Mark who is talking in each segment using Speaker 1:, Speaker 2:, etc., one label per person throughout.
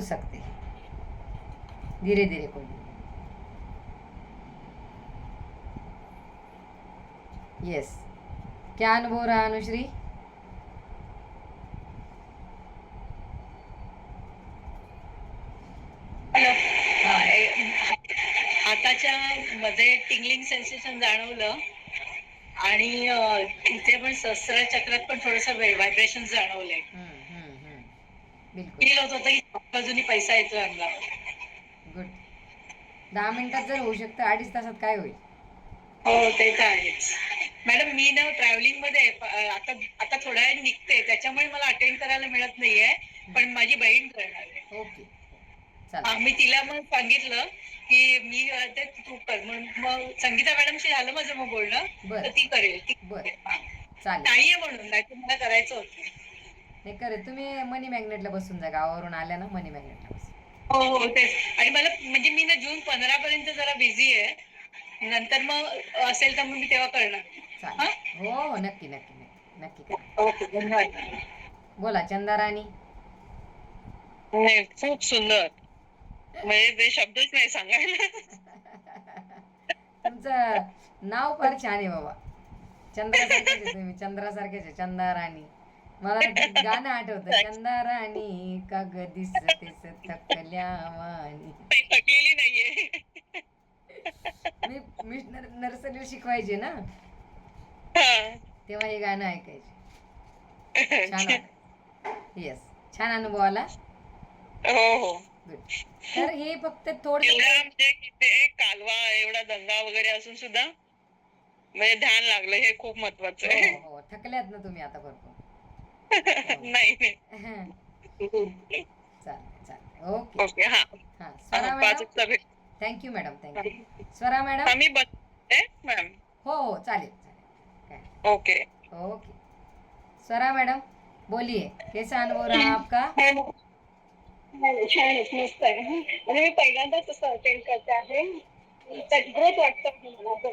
Speaker 1: सकते धीरे धीरे कोई यस क्या अनुभव रहा अनुश्री?
Speaker 2: हाताच्या मध्ये टिंगलिंग सेन्सेशन जाणवलं आणि इथे पण सहस्त्र चक्रात पण थोडस व्हायब्रेशन जाणवले. फील होत होतं की बाजूनी पैसा येतोय अंगावर.
Speaker 1: गुड. 10 मिनिटात जर होऊ शकतं 2.5 तासात काय होईल?
Speaker 2: हो ते तर आहेच मॅडम. मी ना ट्रॅव्हलिंग मध्ये आता आता थोड्या वेळ निघते त्याच्यामुळे मला अटेंड करायला मिळत नाहीये पण माझी बहीण करणार आहे.
Speaker 1: ओके
Speaker 2: मी तिला मग सांगितलं की मी ते तू कर म्हणून मग संगीता मॅडमशी झालं माझं मग बोलणं तर ती करेल. नाहीये म्हणून नाही मला करायचं होतं.
Speaker 1: नाही करे तुम्ही मनी मॅग्नेटला बसून जा. गावावरून आल्या ना मनी मॅग्नेटला बसून.
Speaker 2: हो हो तेच. आणि मला म्हणजे मी ना जून 15 पर्यंत जरा बिझी आहे नंतर मग असेल तर मग मी तेव्हा करणार.
Speaker 1: हो हो नक्की नक्की नक्की नक्की करा.
Speaker 2: ओके धन्यवाद.
Speaker 1: बोला चंदा राणी.
Speaker 2: खूप सुंदर म्हणजे ते शब्दच नाही सांगायला.
Speaker 1: तुमचं नाव फार छान आहे बाबा. चंद्रासारखेच आहे तुम्ही. चंद्रासारखेच आहे. चंदा राणी. मला गाणं आठवतं. चंदा राणी का ग दिसतेस थकल्या वाणी.
Speaker 2: थकलेली नाहीये.
Speaker 1: मी नर्सरीला शिकवायचे ना तेव्हा हे गाणं ऐकायचे. छान येस छान अनुभव आला.
Speaker 2: हो हो
Speaker 1: गुड. तर हे फक्त थोडं
Speaker 2: म्हणजे कालवा एवढा दंगा वगैरे असून सुद्धा म्हणजे ध्यान लागलं हे खूप महत्वाचं आहे.
Speaker 1: हो थकल्यात ना तुम्ही आता भरपूर.
Speaker 2: नाही
Speaker 1: चालेल ओके
Speaker 2: ओके. हा
Speaker 1: Swara madam. Thank you madam thank you. Swara madam.
Speaker 2: आम्ही बनते मॅम.
Speaker 1: हो चालेल चालेल.
Speaker 2: Okay
Speaker 1: okay. स्वरा मैडम बोलिए कैसा अनुभव रहा आपका?
Speaker 2: छानच मस्त आहे. म्हणजे मी पहिल्यांदाच असं अटेंड करते आहे. ग्रोथ वाटतं.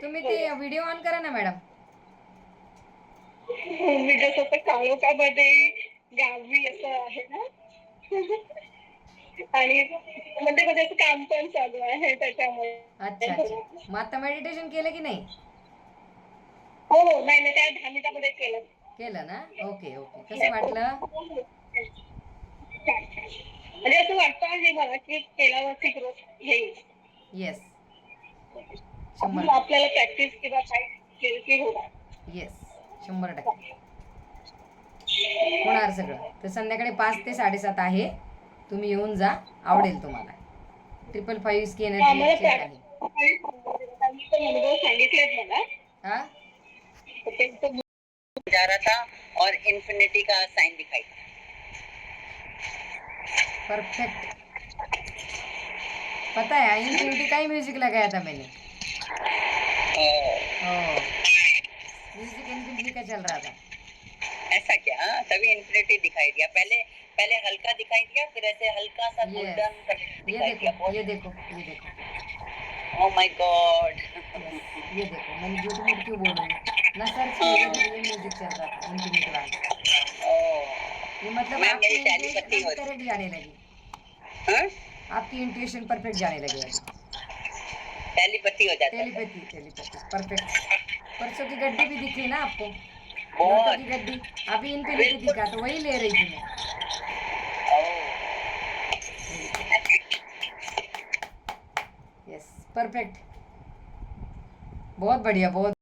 Speaker 1: तुम्ही ते व्हिडिओ ऑन करा ना मॅडम.
Speaker 2: व्हिडिओ असं काळोखामध्ये गावी असं आहे ना आणि मध्ये मध्ये असं काम पण चालू आहे त्याच्यामुळे.
Speaker 1: अच्छा अच्छा. मग आता मेडिटेशन केलं की नाही?
Speaker 2: हो नाही त्या 10 मिनिटांमध्ये
Speaker 1: केलं ना. Okay okay. कसं वाटलं?
Speaker 2: म्हणजे असं वाटतं आहे मला की केल्यावरती ग्रोथ येईल.
Speaker 1: येस
Speaker 2: आपल्याला प्रॅक्टिस किंवा काय केलं की होणार.
Speaker 1: येस 100% होणार सगळं. तर संध्याकाळी 5 ते 7:30 आहे. तुम्ही येऊन जा. आवडेल तुम्हाला. 555 की एनर्जी आहे.
Speaker 2: सांगितलेत मला.
Speaker 1: हाँ
Speaker 2: जा रहा था और इन्फिनिटी का साइन दिखाई.
Speaker 1: परफेक्ट. पता है इन्फिनिटी का ही म्यूजिक लगाया था मैंने. म्यूजिक इन्फिनिटी का चल रहा था.
Speaker 2: ऐसा क्या? तभी इन्फिनिटी दिखाई दिया. पहले हल्का दिखाई दिया फिर ऐसे हल्का सा गोल्डन दिखाई दिया.
Speaker 1: ये देखो.
Speaker 2: Oh my God.
Speaker 1: ये देखो मैंने झूठ मूठ क्यों बोल रही हूँ ना. सर्च किया ये म्यूजिक चल रहा था इन्फिनिटी वाला. ये मतलब आपकी इंट्यूशन करेक्ट जाने लगी. आपकी इंट्यूशन परफेक्ट जाने लगी अभी.
Speaker 2: टेलीपैथी हो जाता है.
Speaker 1: Telepathy perfect. परसों की गड्डी भी दिखी ना आपको. नोटों की गड्डी. अभी इन्फिनिटी दिखा तो वही ले रही थी मैं. Yes perfect. बहुत बढ़िया बहुत